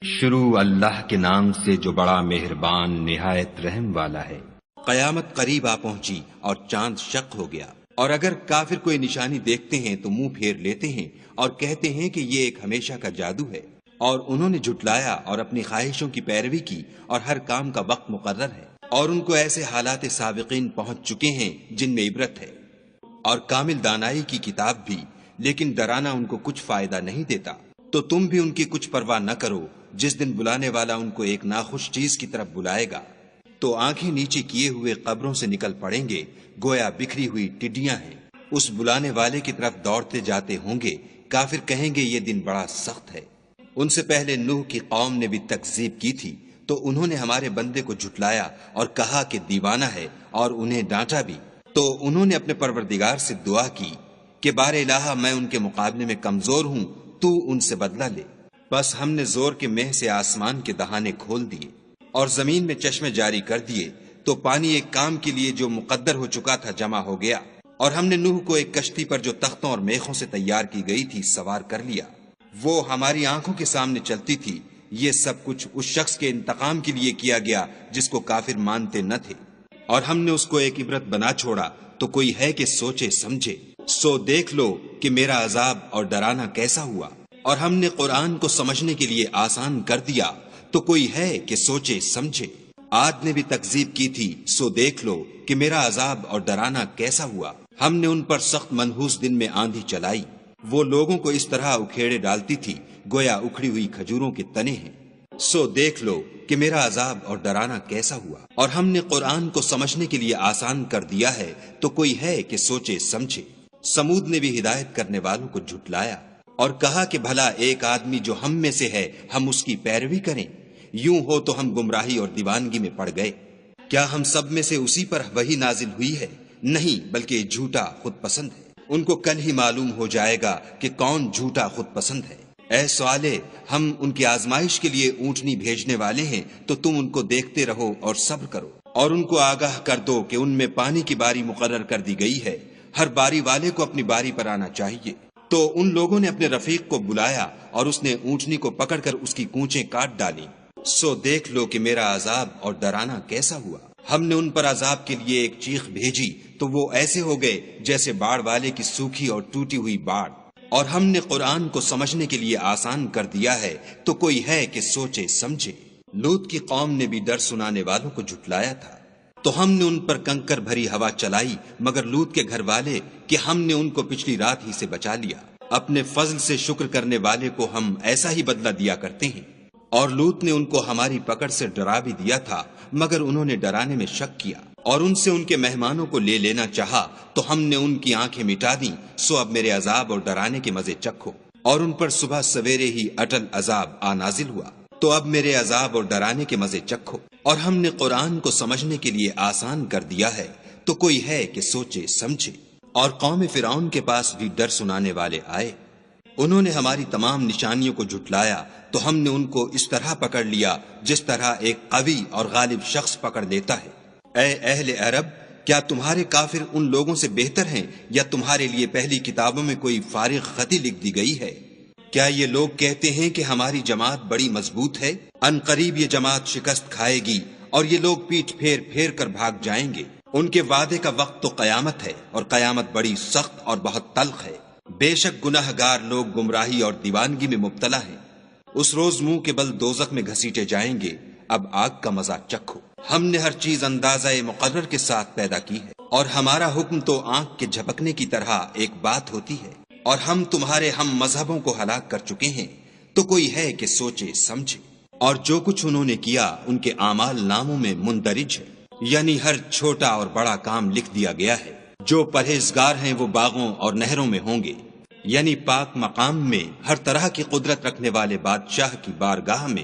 شروع اللہ کے نام سے جو بڑا مہربان نہایت رحم والا ہے۔ قیامت قریب آ پہنچی اور چاند شق ہو گیا، اور اگر کافر کوئی نشانی دیکھتے ہیں تو منہ پھیر لیتے ہیں اور کہتے ہیں کہ یہ ایک ہمیشہ کا جادو ہے، اور انہوں نے جھٹلایا اور اپنی خواہشوں کی پیروی کی، اور ہر کام کا وقت مقرر ہے، اور ان کو ایسے حالات سابقین پہنچ چکے ہیں جن میں عبرت ہے، اور کامل دانائی کی کتاب بھی، لیکن ڈرانا ان کو کچھ فائدہ نہیں دیتا۔ تو تم بھی ان کی کچھ پرواہ نہ کرو، جس دن بلانے والا ان کو ایک ناخوش چیز کی طرف بلائے گا تو آنکھیں نیچے کیے ہوئے قبروں سے نکل پڑیں گے، گویا بکھری ہوئی ٹڈیاں ہیں، اس بلانے والے کی طرف دوڑتے جاتے ہوں گے۔ کافر کہیں گے یہ دن بڑا سخت ہے۔ ان سے پہلے نوح کی قوم نے بھی تکذیب کی تھی، تو انہوں نے ہمارے بندے کو جھٹلایا اور کہا کہ دیوانہ ہے، اور انہیں ڈانٹا بھی۔ تو انہوں نے اپنے پروردگار سے دعا کی کہ بار الہ میں ان کے مقابلے میں کمزور ہوں، تو ان سے بدلہ لے۔ بس ہم نے زور کے مہ سے آسمان کے دہانے کھول دیے اور زمین میں چشمے جاری کر دیے، تو پانی ایک کام کے لیے جو مقدر ہو چکا تھا جمع ہو گیا، اور ہم نے نوح کو ایک کشتی پر جو تختوں اور میخوں سے تیار کی گئی تھی سوار کر لیا، وہ ہماری آنکھوں کے سامنے چلتی تھی۔ یہ سب کچھ اس شخص کے انتقام کے لیے کیا گیا جس کو کافر مانتے نہ تھے، اور ہم نے اس کو ایک عبرت بنا چھوڑا، تو کوئی ہے کہ سوچے سمجھے۔ سو دیکھ لو کہ میرا عذاب اور ڈرانا کیسا ہوا، اور ہم نے قرآن کو سمجھنے کے لیے آسان کر دیا، تو کوئی ہے کہ سوچے سمجھے۔ عاد نے بھی تکذیب کی تھی، سو دیکھ لو کہ میرا عذاب اور ڈرانا کیسا ہوا۔ ہم نے ان پر سخت منحوس دن میں آندھی چلائی، وہ لوگوں کو اس طرح اکھیڑے ڈالتی تھی گویا اکھڑی ہوئی کھجوروں کے تنے ہیں۔ سو دیکھ لو کہ میرا عذاب اور ڈرانا کیسا ہوا، اور ہم نے قرآن کو سمجھنے کے لیے آسان کر دیا ہے، تو کوئی ہے کہ سوچے سمجھے۔ سمود نے بھی ہدایت کرنے والوں کو جھٹلایا اور کہا کہ بھلا ایک آدمی جو ہم میں سے ہے ہم اس کی پیروی کریں؟ یوں ہو تو ہم گمراہی اور دیوانگی میں پڑ گئے۔ کیا ہم سب میں سے اسی پر وحی نازل ہوئی ہے؟ نہیں، بلکہ جھوٹا خود پسند ہے۔ ان کو کل ہی معلوم ہو جائے گا کہ کون جھوٹا خود پسند ہے۔ اے صالح، ہم ان کی آزمائش کے لیے اونٹنی بھیجنے والے ہیں، تو تم ان کو دیکھتے رہو اور صبر کرو، اور ان کو آگاہ کر دو کہ ان میں پانی کی باری مقرر کر دی گئی ہے، ہر باری والے کو اپنی باری پر آنا چاہیے۔ تو ان لوگوں نے اپنے رفیق کو بلایا اور اس نے اونٹنی کو پکڑ کر اس کی کونچیں کاٹ ڈالی۔ سو دیکھ لو کہ میرا عذاب اور ڈرانا کیسا ہوا۔ ہم نے ان پر عذاب کے لیے ایک چیخ بھیجی، تو وہ ایسے ہو گئے جیسے باڑ والے کی سوکھی اور ٹوٹی ہوئی باڑ۔ اور ہم نے قرآن کو سمجھنے کے لیے آسان کر دیا ہے، تو کوئی ہے کہ سوچے سمجھے۔ لوط کی قوم نے بھی ڈر سنانے والوں کو جھٹلایا تھا، تو ہم نے ان پر کنکر بھری ہوا چلائی، مگر لوط کے گھر والے کہ ہم نے ان کو پچھلی رات ہی سے بچا لیا۔ اپنے فضل سے شکر کرنے والے کو ہم ایسا ہی بدلہ دیا کرتے ہیں۔ اور لوط نے ان کو ہماری پکڑ سے ڈرا بھی دیا تھا، مگر انہوں نے ڈرانے میں شک کیا، اور ان سے ان کے مہمانوں کو لے لینا چاہا، تو ہم نے ان کی آنکھیں مٹا دیں۔ سو اب میرے عذاب اور ڈرانے کے مزے چکھو۔ اور ان پر صبح سویرے ہی اٹل عذاب آ نازل ہوا، تو اب میرے عذاب اور ڈرانے کے مزے چکھو۔ اور ہم نے قرآن کو سمجھنے کے لیے آسان کر دیا ہے، تو کوئی ہے کہ سوچے سمجھے۔ اور قوم فرعون کے پاس بھی ڈر سنانے والے آئے، انہوں نے ہماری تمام نشانیوں کو جھٹلایا، تو ہم نے ان کو اس طرح پکڑ لیا جس طرح ایک قوی اور غالب شخص پکڑ لیتا ہے۔ اے اہل عرب، کیا تمہارے کافر ان لوگوں سے بہتر ہیں، یا تمہارے لیے پہلی کتابوں میں کوئی فارغ خطی لکھ دی گئی ہے؟ کیا یہ لوگ کہتے ہیں کہ ہماری جماعت بڑی مضبوط ہے؟ ان قریب یہ جماعت شکست کھائے گی، اور یہ لوگ پیٹھ پھیر پھیر کر بھاگ جائیں گے۔ ان کے وعدے کا وقت تو قیامت ہے، اور قیامت بڑی سخت اور بہت تلخ ہے۔ بے شک گناہ گار لوگ گمراہی اور دیوانگی میں مبتلا ہیں۔ اس روز منہ کے بل دوزخ میں گھسیٹے جائیں گے۔ اب آگ کا مزہ چکھو۔ ہم نے ہر چیز اندازہ مقرر کے ساتھ پیدا کی ہے، اور ہمارا حکم تو آنکھ کے جھپکنے کی طرح ایک بات ہوتی ہے۔ اور ہم تمہارے ہم مذہبوں کو ہلاک کر چکے ہیں، تو کوئی ہے کہ سوچے سمجھے۔ اور جو کچھ انہوں نے کیا ان کے اعمال ناموں میں مندرج ہے، یعنی ہر چھوٹا اور بڑا کام لکھ دیا گیا ہے۔ جو پرہیزگار ہیں وہ باغوں اور نہروں میں ہوں گے، یعنی پاک مقام میں، ہر طرح کی قدرت رکھنے والے بادشاہ کی بارگاہ میں۔